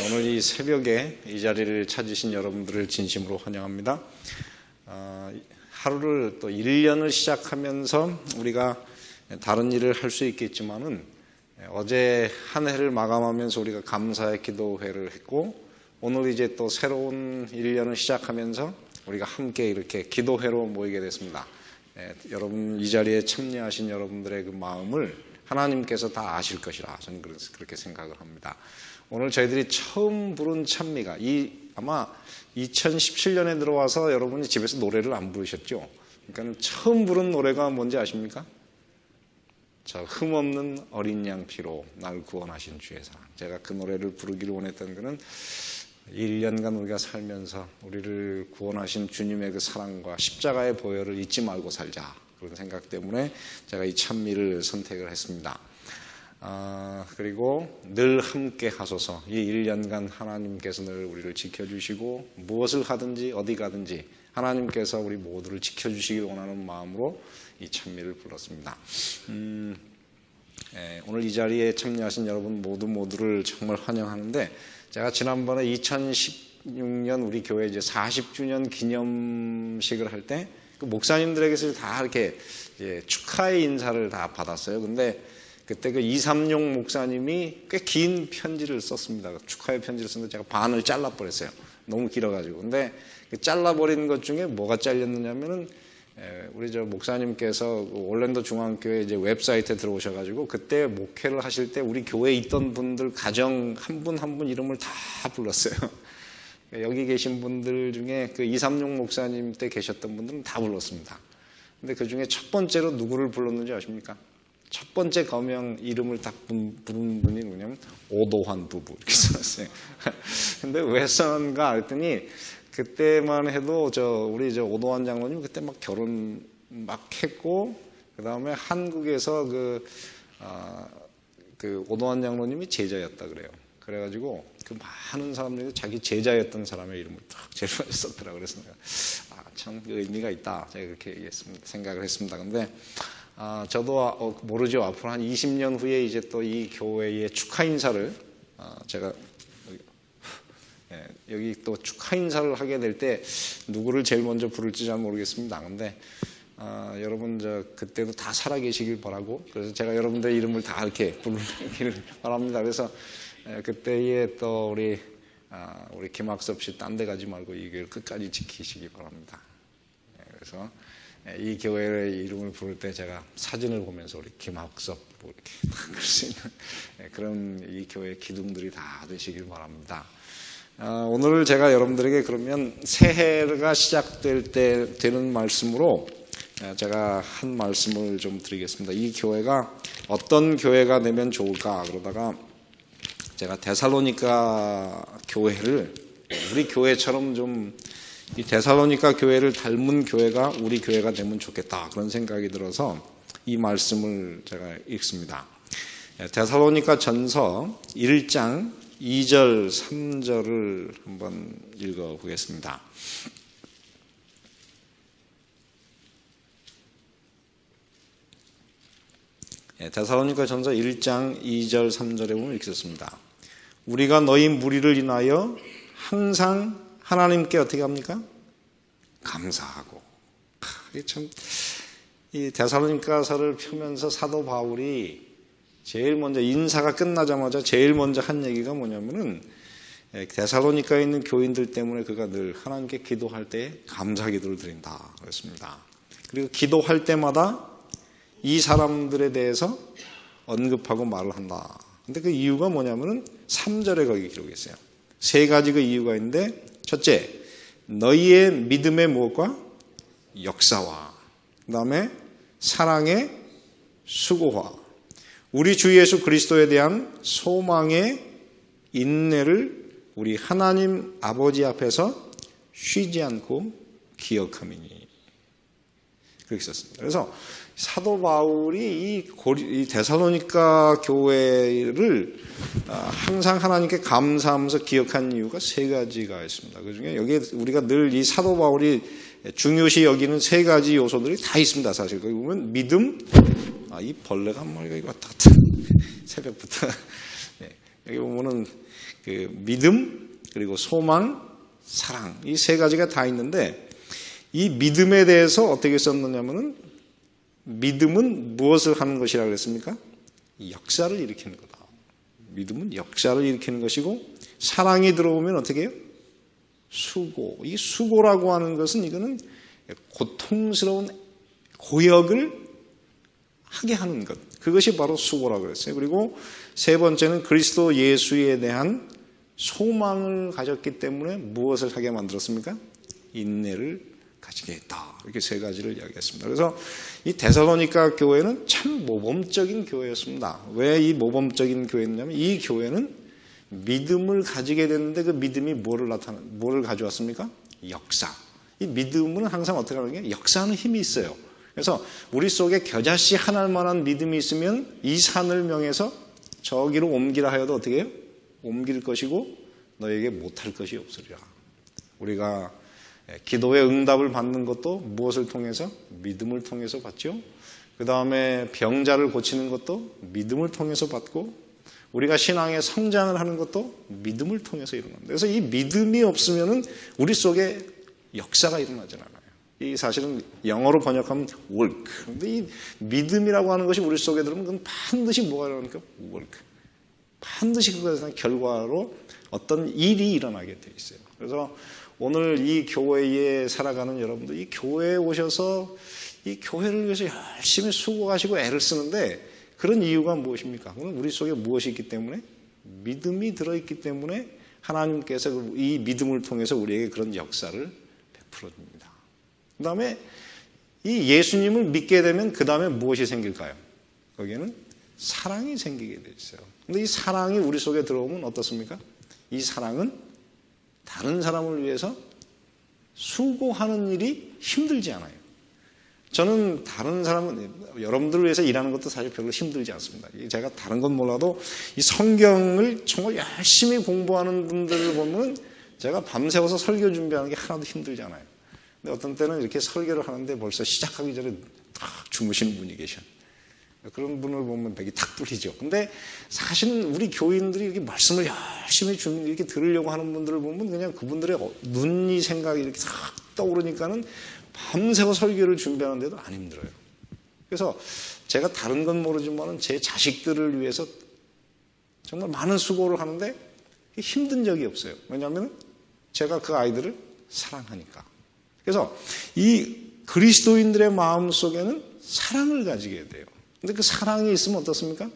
오늘 이 새벽에 이 자리를 찾으신 여러분들을 진심으로 환영합니다. 하루를 또 1년을 시작하면서 우리가 다른 일을 할 수 있겠지만은 어제 한 해를 마감하면서 우리가 감사의 기도회를 했고 오늘 이제 또 새로운 1년을 시작하면서 우리가 함께 이렇게 기도회로 모이게 됐습니다. 여러분 이 자리에 참여하신 여러분들의 그 마음을 하나님께서 다 아실 것이라 저는 그렇게 생각을 합니다. 오늘 저희들이 처음 부른 찬미가 아마 2017년에 들어와서 여러분이 집에서 노래를 안 부르셨죠? 그러니까 처음 부른 노래가 뭔지 아십니까? 저 흠없는 어린 양 피로 날 구원하신 주의 사랑. 제가 그 노래를 부르기를 원했던 것은 1년간 우리가 살면서 우리를 구원하신 주님의 그 사랑과 십자가의 보혈을 잊지 말고 살자. 그런 생각 때문에 제가 이 찬미를 선택을 했습니다. 그리고 늘 함께 하소서. 이 1년간 하나님께서 늘 우리를 지켜주시고 무엇을 하든지 어디 가든지 하나님께서 우리 모두를 지켜주시길 원하는 마음으로 이 찬미를 불렀습니다. 오늘 이 자리에 참여하신 여러분 모두를 정말 환영하는데 제가 지난번에 2016년 우리 교회 이제 40주년 기념식을 할 때 그 목사님들에게서 다 이렇게 축하의 인사를 다 받았어요. 근데 그때 그 이삼용 목사님이 꽤 긴 편지를 썼습니다. 축하의 편지를 썼는데 제가 반을 잘라버렸어요. 너무 길어가지고. 근데 그 잘라버린 것 중에 뭐가 잘렸느냐면은 우리 저 목사님께서 올랜도 중앙교회 이제 웹사이트에 들어오셔가지고 그때 목회를 하실 때 우리 교회에 있던 분들 가정 한 분 한 분 이름을 다 불렀어요. 여기 계신 분들 중에 그 이삼용 목사님 때 계셨던 분들은 다 불렀습니다. 근데 그 중에 첫 번째로 누구를 불렀는지 아십니까? 첫 번째 거명 이름을 딱 부른 분이 누구냐면 오도환 부부 이렇게 써놨어요. 근데 왜 썼는가 했더니 그때만 해도 우리 오도환 장로님 그때 막 결혼 막 했고 그 다음에 한국에서 그 오도환 장로님이 제자였다 그래요. 그래가지고 그 많은 사람들이 자기 제자였던 사람의 이름을 딱 제일 먼저 썼더라고요. 그래서 내가 참 의미가 있다. 제가 그렇게 생각을 했습니다. 근데 저도 모르죠. 앞으로 한 20년 후에 이제 또 이 교회의 축하 인사를 제가 여기 또 축하 인사를 하게 될 때 누구를 제일 먼저 부를지 잘 모르겠습니다. 근데 여러분 그때도 다 살아계시길 바라고 그래서 제가 여러분들의 이름을 다 이렇게 부르기를 바랍니다. 그래서 그때에 또 우리 김학섭 씨 딴 데 가지 말고 이 교회를 끝까지 지키시기 바랍니다. 그래서 이 교회의 이름을 부를 때 제가 사진을 보면서 우리 김학섭 이렇게 할 수 있는 그런 이 교회의 기둥들이 다 되시길 바랍니다. 오늘 제가 여러분들에게 그러면 새해가 시작될 때 되는 말씀으로 제가 한 말씀을 좀 드리겠습니다. 이 교회가 어떤 교회가 되면 좋을까 그러다가 제가 데살로니가 교회를 우리 교회처럼 좀 이 데살로니가 교회를 닮은 교회가 우리 교회가 되면 좋겠다 그런 생각이 들어서 이 말씀을 제가 읽습니다. 데살로니가 전서 1장 2절 3절을 한번 읽어보겠습니다. 데살로니가 전서 1장 2절 3절에 보면 이렇게 썼습니다. 우리가 너희 무리를 인하여 항상 하나님께 어떻게 합니까? 감사하고. 이 데살로니가서를 펴면서 사도 바울이 제일 먼저 인사가 끝나자마자 제일 먼저 한 얘기가 뭐냐면은 데살로니가에 있는 교인들 때문에 그가 늘 하나님께 기도할 때 감사 기도를 드린다 그랬습니다. 그리고 기도할 때마다 이 사람들에 대해서 언급하고 말을 한다. 근데 그 이유가 뭐냐면은 3절에 거기 기록했어요. 세 가지 그 이유가 있는데 첫째, 너희의 믿음의 무엇과 역사와 그 다음에 사랑의 수고와 우리 주 예수 그리스도에 대한 소망의 인내를 우리 하나님 아버지 앞에서 쉬지 않고 기억함이니 그렇게 썼습니다. 그래서 사도 바울이 이 데살로니가 교회를 항상 하나님께 감사하면서 기억한 이유가 세 가지가 있습니다. 그중에 여기에 우리가 늘 이 사도 바울이 중요시 여기는 세 가지 요소들이 다 있습니다. 사실 거기 보면 믿음, 이 벌레가 한 마리가 이거 왔다 갔다 새벽부터 여기 보면은 그 믿음, 그리고 소망, 사랑, 이 세 가지가 다 있는데 이 믿음에 대해서 어떻게 썼느냐면은 믿음은 무엇을 하는 것이라고 그랬습니까? 역사를 일으키는 거다. 믿음은 역사를 일으키는 것이고 사랑이 들어오면 어떻게 해요? 수고. 이 수고라고 하는 것은 이거는 고통스러운 고역을 하게 하는 것. 그것이 바로 수고라고 그랬어요. 그리고 세 번째는 그리스도 예수에 대한 소망을 가졌기 때문에 무엇을 하게 만들었습니까? 인내를 가지게 했다. 이렇게 세 가지를 이야기했습니다. 그래서 이 데살로니가 교회는 참 모범적인 교회였습니다. 왜 이 모범적인 교회였냐면 이 교회는 믿음을 가지게 됐는데 그 믿음이 뭐를 가져왔습니까? 역사. 이 믿음은 항상 어떻게 하는 게 역사하는 힘이 있어요. 그래서 우리 속에 겨자씨 하나만한 믿음이 있으면 이 산을 명해서 저기로 옮기라 하여도 어떻게 해요? 옮길 것이고 너에게 못할 것이 없으리라. 우리가 기도의 응답을 받는 것도 무엇을 통해서? 믿음을 통해서 받죠. 그 다음에 병자를 고치는 것도 믿음을 통해서 받고 우리가 신앙의 성장을 하는 것도 믿음을 통해서 일어납니다. 그래서 이 믿음이 없으면 우리 속에 역사가 일어나지 않아요. 이 사실은 영어로 번역하면 work. 그런데 이 믿음이라고 하는 것이 우리 속에 들어오면 그건 반드시 뭐가 일어나니까 work. 반드시 그것에 결과로 어떤 일이 일어나게 돼 있어요. 그래서 오늘 이 교회에 살아가는 여러분들, 이 교회에 오셔서 이 교회를 위해서 열심히 수고하시고 애를 쓰는데 그런 이유가 무엇입니까? 그건 우리 속에 무엇이 있기 때문에? 믿음이 들어있기 때문에 하나님께서 이 믿음을 통해서 우리에게 그런 역사를 베풀어 줍니다. 그 다음에 이 예수님을 믿게 되면 그 다음에 무엇이 생길까요? 거기에는 사랑이 생기게 돼 있어요. 근데 이 사랑이 우리 속에 들어오면 어떻습니까? 이 사랑은 다른 사람을 위해서 수고하는 일이 힘들지 않아요. 저는 다른 사람은 여러분들을 위해서 일하는 것도 사실 별로 힘들지 않습니다. 제가 다른 건 몰라도 이 성경을 정말 열심히 공부하는 분들을 보면 제가 밤새워서 설교 준비하는 게 하나도 힘들지 않아요. 근데 어떤 때는 이렇게 설교를 하는데 벌써 시작하기 전에 탁 주무시는 분이 계셔. 그런 분을 보면 배기 탁 뚫리죠. 근데 사실은 우리 교인들이 이렇게 말씀을 열심히 이렇게 들으려고 하는 분들을 보면 그냥 그분들의 눈이 생각이 이렇게 싹 떠오르니까는 밤새워 설교를 준비하는데도 안 힘들어요. 그래서 제가 다른 건 모르지만 제 자식들을 위해서 정말 많은 수고를 하는데 힘든 적이 없어요. 왜냐하면 제가 그 아이들을 사랑하니까. 그래서 이 그리스도인들의 마음 속에는 사랑을 가지게 돼요. 근데 그 사랑이 있으면 어떻습니까?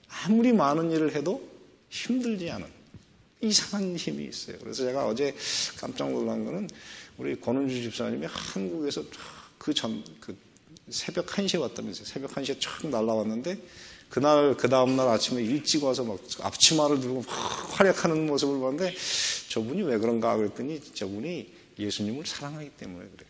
아무리 많은 일을 해도 힘들지 않은 이상한 힘이 있어요. 그래서 제가 어제 깜짝 놀란 거는 우리 권은주 집사님이 한국에서 그 새벽 1시에 왔다면서요. 새벽 1시에 촥 날라왔는데 그 다음날 아침에 일찍 와서 막 앞치마를 들고 막 활약하는 모습을 봤는데 저분이 왜 그런가 그랬더니 저분이 예수님을 사랑하기 때문에 그래요.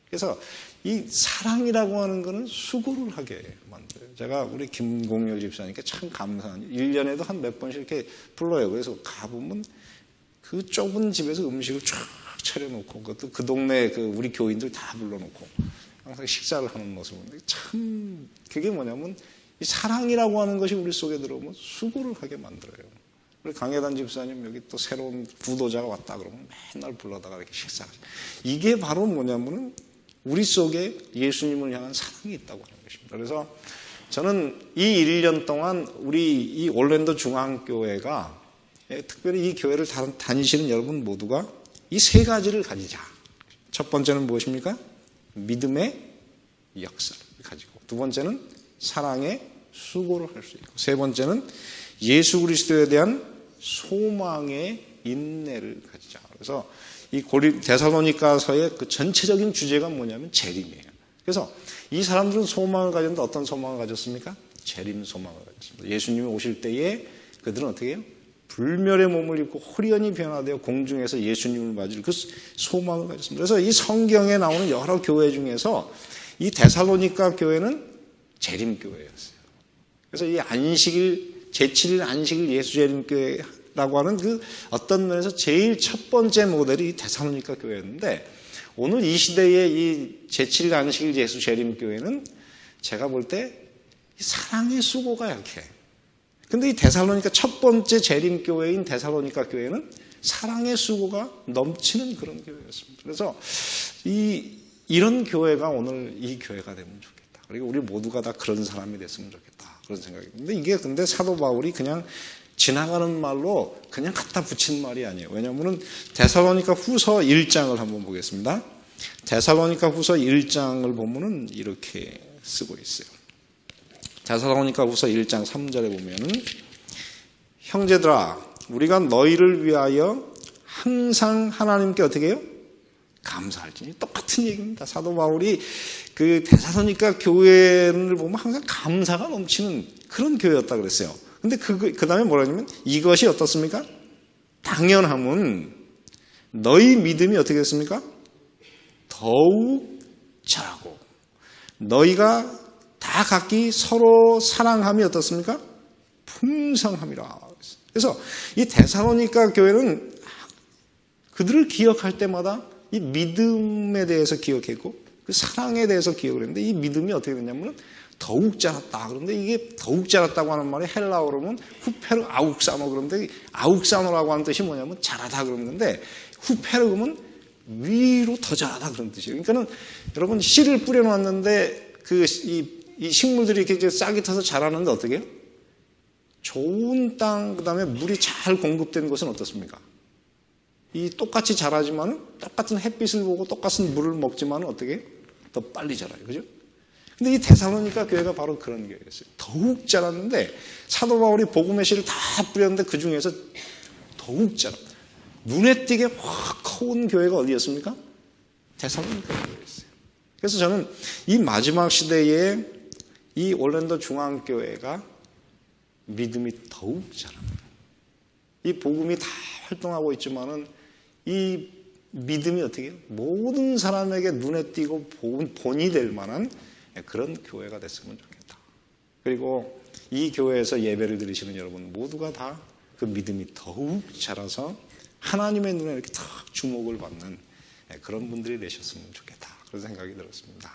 그래서 이 사랑이라고 하는 거는 수고를 하게 만들어요. 제가 우리 김공열 집사님께 참 감사한 1년에도 한 몇 번씩 이렇게 불러요. 그래서 가보면 그 좁은 집에서 음식을 쫙 차려놓고 그것도 그 동네 우리 교인들 다 불러놓고 항상 식사를 하는 모습을 보는데 참 그게 뭐냐면 이 사랑이라고 하는 것이 우리 속에 들어오면 수고를 하게 만들어요. 우리 강혜단 집사님 여기 또 새로운 부도자가 왔다 그러면 맨날 불러다가 이렇게 식사하죠. 이게 바로 뭐냐면은 우리 속에 예수님을 향한 사랑이 있다고 하는 것입니다. 그래서 저는 이 1년 동안 우리 이 올랜도 중앙교회가 특별히 이 교회를 다니시는 여러분 모두가 이 세 가지를 가지자. 첫 번째는 무엇입니까? 믿음의 역사를 가지고, 두 번째는 사랑의 수고를 할 수 있고, 세 번째는 예수 그리스도에 대한 소망의 인내를 가지자. 그래서 이 데살로니가서의 그 전체적인 주제가 뭐냐면 재림이에요. 그래서 이 사람들은 소망을 가졌는데 어떤 소망을 가졌습니까? 재림 소망을 가졌습니다. 예수님이 오실 때에 그들은 어떻게 해요? 불멸의 몸을 입고 호련히 변화되어 공중에서 예수님을 맞을 그 소망을 가졌습니다. 그래서 이 성경에 나오는 여러 교회 중에서 이 데살로니가 교회는 재림교회였어요. 그래서 이 안식일, 제7일 안식일 예수 재림교회라고 하는 그 어떤 면에서 제일 첫 번째 모델이 데살로니가 교회였는데, 오늘 이 시대의 이 제7일 안식일 예수 재림교회는 제가 볼 때 사랑의 수고가 약해. 근데 이 데살로니가 첫 번째 재림교회인 데살로니가 교회는 사랑의 수고가 넘치는 그런 교회였습니다. 그래서 이런 교회가 오늘 이 교회가 되면 좋겠다. 그리고 우리 모두가 다 그런 사람이 됐으면 좋겠다. 그런 생각이 듭니다. 이게 근데 사도 바울이 그냥 지나가는 말로 그냥 갖다 붙인 말이 아니에요. 왜냐하면 데살로니가 후서 1장을 한번 보겠습니다. 데살로니가 후서 1장을 보면은 이렇게 쓰고 있어요. 데살로니가 후서 1장 3절에 보면은 형제들아 우리가 너희를 위하여 항상 하나님께 어떻게 해요? 감사할지. 똑같은 얘기입니다. 사도 바울이 그 데살로니가 교회를 보면 항상 감사가 넘치는 그런 교회였다 그랬어요. 근데 그 다음에 뭐라냐면 이것이 어떻습니까? 당연함은 너희 믿음이 어떻게 됐습니까? 더욱 자라고 너희가 다 각기 서로 사랑함이 어떻습니까? 풍성함이라. 그래서 이 데살로니가 교회는 그들을 기억할 때마다 이 믿음에 대해서 기억했고 그 사랑에 대해서 기억을 했는데 이 믿음이 어떻게 됐냐면 더욱 자랐다. 그런데 이게 더욱 자랐다고 하는 말이 헬라어로 는 후페르 아욱사노. 그런데 아욱사노라고 하는 뜻이 뭐냐면 자라다 그런 건데 후페르 그러면 위로 더 자라다 그런 뜻이에요. 그러니까는 여러분 씨를 뿌려놨는데 이 식물들이 이렇게 싹이 터서 자라는데 어떻게 해요? 좋은 땅 그다음에 물이 잘 공급된 곳은 어떻습니까? 이 똑같이 자라지만 똑같은 햇빛을 보고 똑같은 물을 먹지만 어떻게 더 빨리 자라요. 그죠? 근데 이 데살로니가 교회가 바로 그런 교회였어요. 더욱 자랐는데 사도 바울이 복음의 씨를 다 뿌렸는데 그 중에서 더욱 자랐다. 눈에 띄게 확 커온 교회가 어디였습니까? 데살로니가 교회였어요. 그래서 저는 이 마지막 시대에 이 올랜도 중앙교회가 믿음이 더욱 자랍니다. 이 복음이 다 활동하고 있지만은 이 믿음이 어떻게 해요? 모든 사람에게 눈에 띄고 본이 될 만한 그런 교회가 됐으면 좋겠다. 그리고 이 교회에서 예배를 드리시는 여러분 모두가 다 그 믿음이 더욱 자라서 하나님의 눈에 이렇게 탁 주목을 받는 그런 분들이 되셨으면 좋겠다. 그런 생각이 들었습니다.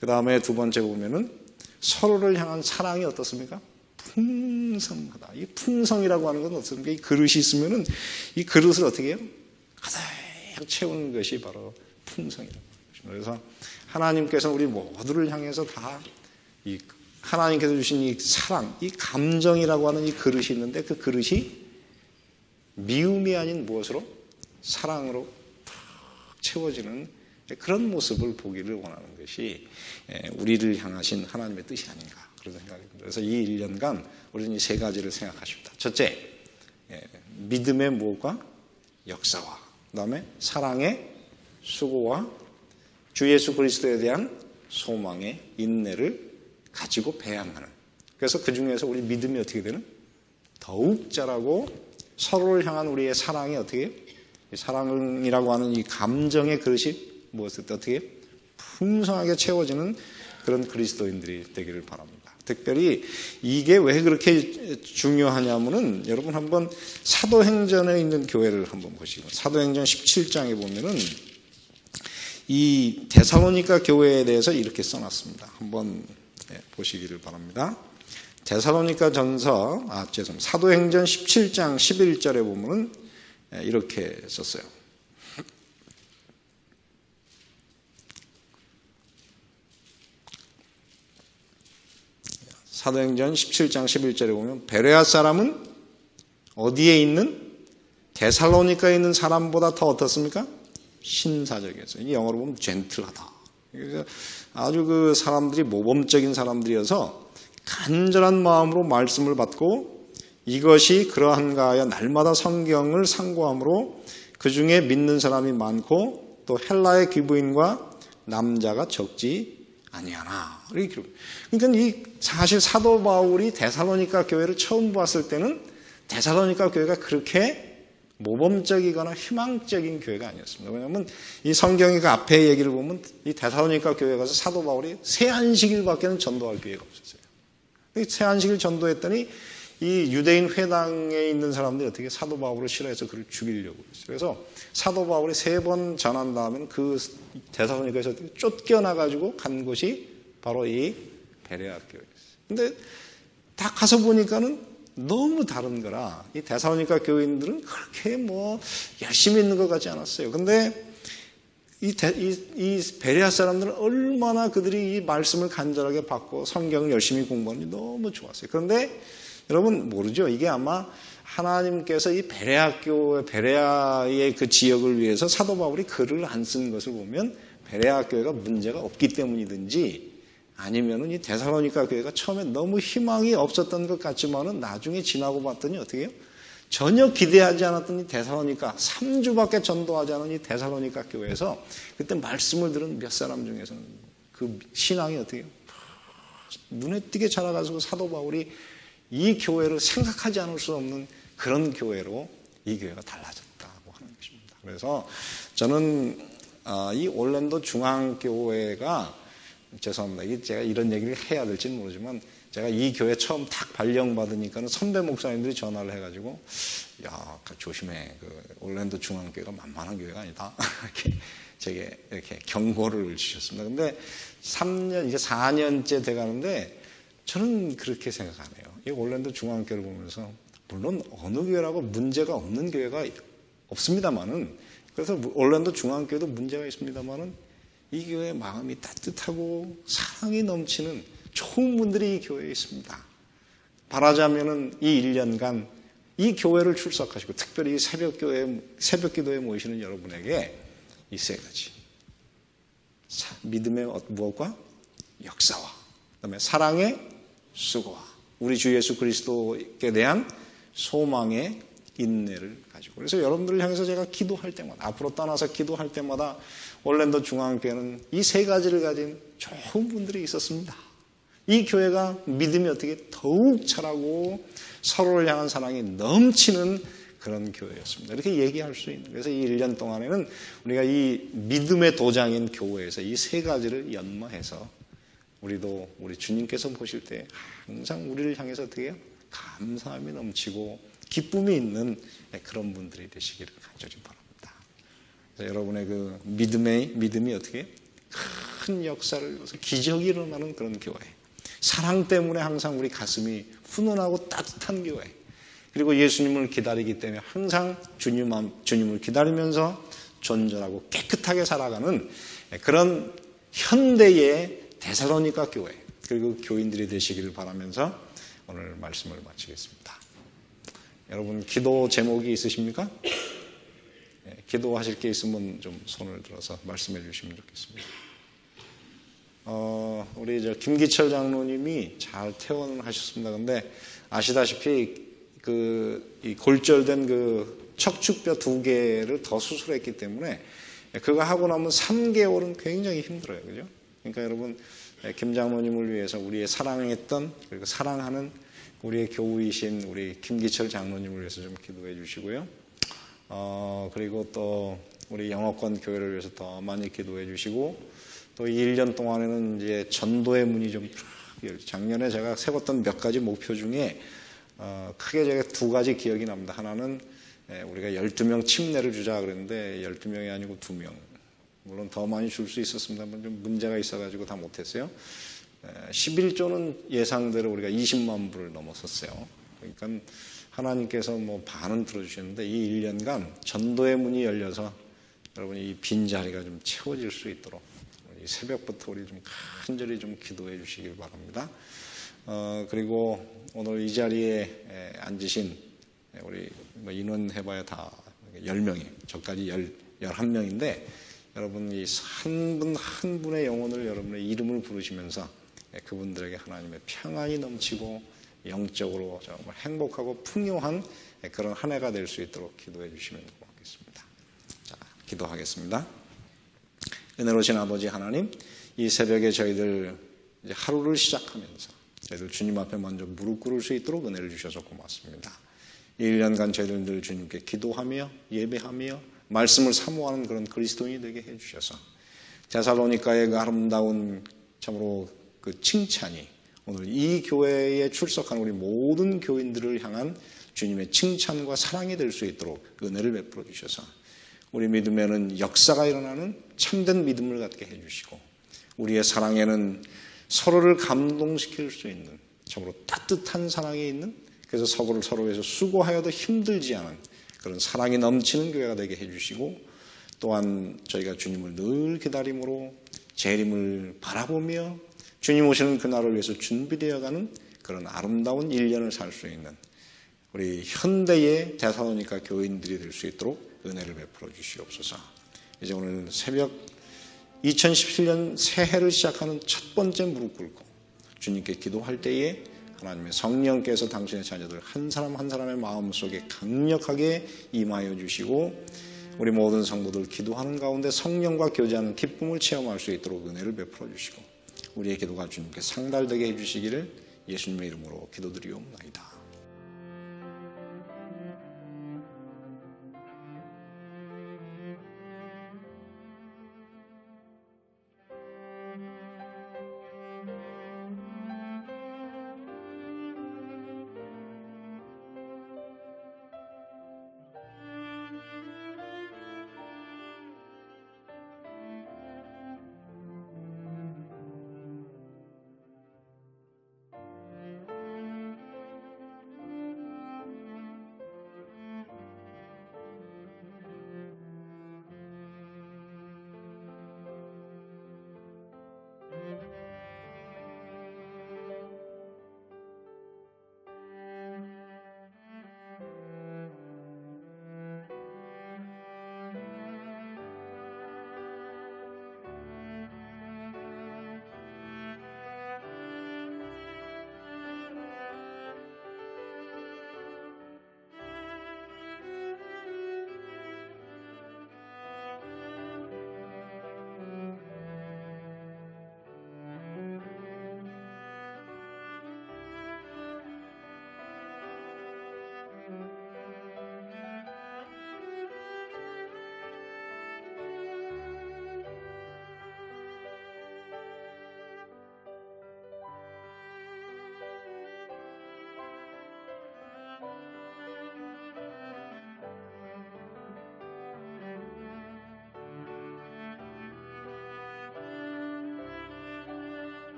그 다음에 두 번째 보면은 서로를 향한 사랑이 어떻습니까? 풍성하다. 이 풍성이라고 하는 건 어떻습니까? 이 그릇이 있으면은 이 그릇을 어떻게 해요? 가득 채우는 것이 바로 풍성이라고 하는 것입니다. 그래서 하나님께서 우리 모두를 향해서 다 이 하나님께서 주신 이 사랑, 이 감정이라고 하는 이 그릇이 있는데 그 그릇이 미움이 아닌 무엇으로? 사랑으로 탁 채워지는 그런 모습을 보기를 원하는 것이 우리를 향하신 하나님의 뜻이 아닌가 그런 생각이 듭니다. 그래서 이 1년간 우리는 이 세 가지를 생각하십니다. 첫째, 믿음의 무엇과 역사와 그 다음에 사랑의 수고와 주 예수 그리스도에 대한 소망의 인내를 가지고 배양하는. 그래서 그 중에서 우리 믿음이 어떻게 되는? 더욱 자라고 서로를 향한 우리의 사랑이 어떻게 해요? 사랑이라고 하는 이 감정의 그릇이 무엇을 어떻게 풍성하게 채워지는 그런 그리스도인들이 되기를 바랍니다. 특별히 이게 왜 그렇게 중요하냐면은 여러분 한번 사도행전에 있는 교회를 한번 보시고 사도행전 17장에 보면은 이 데살로니가 교회에 대해서 이렇게 써놨습니다. 한번 보시기를 바랍니다. 데살로니가 전서, 사도행전 17장 11절에 보면은 이렇게 썼어요. 사도행전 17장 11절에 보면 베레아 사람은 어디에 있는? 데살로니카에 있는 사람보다 더 어떻습니까? 신사적이었어요. 이 영어로 보면 젠틀하다. 그래서 아주 그 사람들이 모범적인 사람들이어서 간절한 마음으로 말씀을 받고 이것이 그러한가 하여 날마다 성경을 상고함으로 그 중에 믿는 사람이 많고 또 헬라의 귀부인과 남자가 적지 아니하나. 그러니까 이 사실 사도 바울이 데살로니가 교회를 처음 봤을 때는 데살로니가 교회가 그렇게 모범적이거나 희망적인 교회가 아니었습니다. 왜냐하면 이 성경이 그 앞에 얘기를 보면 이 데살로니가 교회 가서 사도 바울이 새 안식일밖에는 전도할 기회가 없었어요. 새 안식일 전도했더니 이 유대인 회당에 있는 사람들이 어떻게 사도 바울을 싫어해서 그를 죽이려고 했어요. 그래서 사도 바울이 3번 전한 다음에는 그 데살로니가에서 쫓겨나가지고 간 곳이 바로 이 베레아 교회였어요. 근데 다 가서 보니까는 너무 다른 거라 이 데살로니가 교인들은 그렇게 열심히 있는 것 같지 않았어요. 근데 이 베레아 사람들은 얼마나 그들이 이 말씀을 간절하게 받고 성경을 열심히 공부하는지 너무 좋았어요. 그런데 여러분 모르죠? 이게 아마 하나님께서 이 베레아의 그 지역을 위해서 사도 바울이 글을 안 쓴 것을 보면 베레아 교회가 문제가 없기 때문이든지 아니면은 이 데살로니가 교회가 처음에 너무 희망이 없었던 것 같지만은 나중에 지나고 봤더니 어떻게 해요? 전혀 기대하지 않았던 이 데살로니가 3주밖에 전도하지 않은 이 데살로니가 교회에서 그때 말씀을 들은 몇 사람 중에서는 그 신앙이 어떻게 해요? 눈에 띄게 자라가지고 사도 바울이 이 교회를 생각하지 않을 수 없는 그런 교회로 이 교회가 달라졌다고 하는 것입니다. 그래서 저는 이 올랜도 중앙교회가 죄송합니다. 제가 이런 얘기를 해야 될지는 모르지만 제가 이 교회 처음 딱 발령받으니까는 선배 목사님들이 전화를 해가지고 야 조심해 올랜도 중앙교회가 만만한 교회가 아니다 이렇게 제게 이렇게 경고를 주셨습니다. 근데 3년 이제 4년째 돼가는데 저는 그렇게 생각 안 해요. 이 올랜도 중앙교회를 보면서 물론 어느 교회라고 문제가 없는 교회가 없습니다만은 그래서 올랜도 중앙교회도 문제가 있습니다만은 이 교회의 마음이 따뜻하고 사랑이 넘치는 좋은 분들이 이 교회에 있습니다. 바라자면은 이 1년간 이 교회를 출석하시고 특별히 새벽 기도에 모이시는 여러분에게 이 세 가지 믿음의 무엇과 역사와 그다음에 사랑의 수고와 우리 주 예수 그리스도께 대한 소망의 인내를 가지고 그래서 여러분들을 향해서 제가 기도할 때마다 앞으로 떠나서 기도할 때마다 올랜도 중앙교회는 이 세 가지를 가진 좋은 분들이 있었습니다. 이 교회가 믿음이 어떻게 더욱 자라고 서로를 향한 사랑이 넘치는 그런 교회였습니다. 이렇게 얘기할 수 있는. 그래서 이 1년 동안에는 우리가 이 믿음의 도장인 교회에서 이 세 가지를 연마해서 우리도 우리 주님께서 보실 때 항상 우리를 향해서 어떻게 해요? 감사함이 넘치고 기쁨이 있는 그런 분들이 되시기를 간절히 바랍니다. 그래서 여러분의 그 믿음이 어떻게 큰 역사를 이루어서 기적이 일어나는 그런 교회. 사랑 때문에 항상 우리 가슴이 훈훈하고 따뜻한 교회. 그리고 예수님을 기다리기 때문에 항상 주님을 기다리면서 존전하고 깨끗하게 살아가는 그런 현대의 데살로니가 교회 그리고 교인들이 되시기를 바라면서 오늘 말씀을 마치겠습니다. 여러분 기도 제목이 있으십니까? 네, 기도하실 게 있으면 좀 손을 들어서 말씀해 주시면 좋겠습니다. 우리 김기철 장로님이 잘 퇴원을 하셨습니다. 근데 아시다시피 이 골절된 그 척추뼈 2개를 더 수술했기 때문에 그거 하고 나면 3개월은 굉장히 힘들어요. 그죠? 그러니까 여러분 김 장로님을 위해서 우리의 사랑했던 그리고 사랑하는 우리의 교우이신 우리 김기철 장로님을 위해서 좀 기도해 주시고요. 그리고 또 우리 영어권 교회를 위해서 더 많이 기도해 주시고 또 이 1년 동안에는 이제 전도의 문이 좀 작년에 제가 세웠던 몇 가지 목표 중에 크게 제가 2가지 기억이 납니다. 하나는 우리가 12명 침례를 주자 그랬는데 12명이 아니고 2명. 물론 더 많이 줄 수 있었습니다만 좀 문제가 있어가지고 다 못했어요. 11조는 예상대로 우리가 20만 불을 넘었었어요. 그러니까 하나님께서 반은 들어주셨는데 이 1년간 전도의 문이 열려서 여러분이 이 빈자리가 좀 채워질 수 있도록 이 새벽부터 우리 좀 간절히 좀 기도해 주시길 바랍니다. 그리고 오늘 이 자리에 앉으신 우리 인원 해봐야 다 10명이 저까지 11명인데 여러분 이 한 분 한 분의 영혼을 여러분의 이름을 부르시면서 그분들에게 하나님의 평안이 넘치고 영적으로 정말 행복하고 풍요한 그런 한 해가 될 수 있도록 기도해 주시면 고맙겠습니다. 자, 기도하겠습니다. 은혜로우신 아버지 하나님, 이 새벽에 저희들 이제 하루를 시작하면서 저희들 주님 앞에 먼저 무릎 꿇을 수 있도록 은혜를 주셔서 고맙습니다. 이 1년간 저희들 늘 주님께 기도하며 예배하며 말씀을 사모하는 그런 그리스도인이 되게 해주셔서 데살로니가의 그 아름다운 참으로 그 칭찬이 오늘 이 교회에 출석한 우리 모든 교인들을 향한 주님의 칭찬과 사랑이 될 수 있도록 은혜를 베풀어 주셔서 우리 믿음에는 역사가 일어나는 참된 믿음을 갖게 해주시고 우리의 사랑에는 서로를 감동시킬 수 있는 참으로 따뜻한 사랑이 있는 그래서 서로를 서로 위해서 수고하여도 힘들지 않은 그런 사랑이 넘치는 교회가 되게 해주시고, 또한 저희가 주님을 늘 기다림으로 재림을 바라보며 주님 오시는 그날을 위해서 준비되어가는 그런 아름다운 1년을 살 수 있는 우리 현대의 데살로니가 교인들이 될 수 있도록 은혜를 베풀어 주시옵소서. 이제 오늘 새벽 2017년 새해를 시작하는 첫 번째 무릎 꿇고 주님께 기도할 때에 하나님의 성령께서 당신의 자녀들 한 사람 한 사람의 마음속에 강력하게 임하여 주시고, 우리 모든 성도들 기도하는 가운데 성령과 교제하는 기쁨을 체험할 수 있도록 은혜를 베풀어 주시고, 우리의 기도가 주님께 상달되게 해주시기를 예수님의 이름으로 기도드리옵나이다.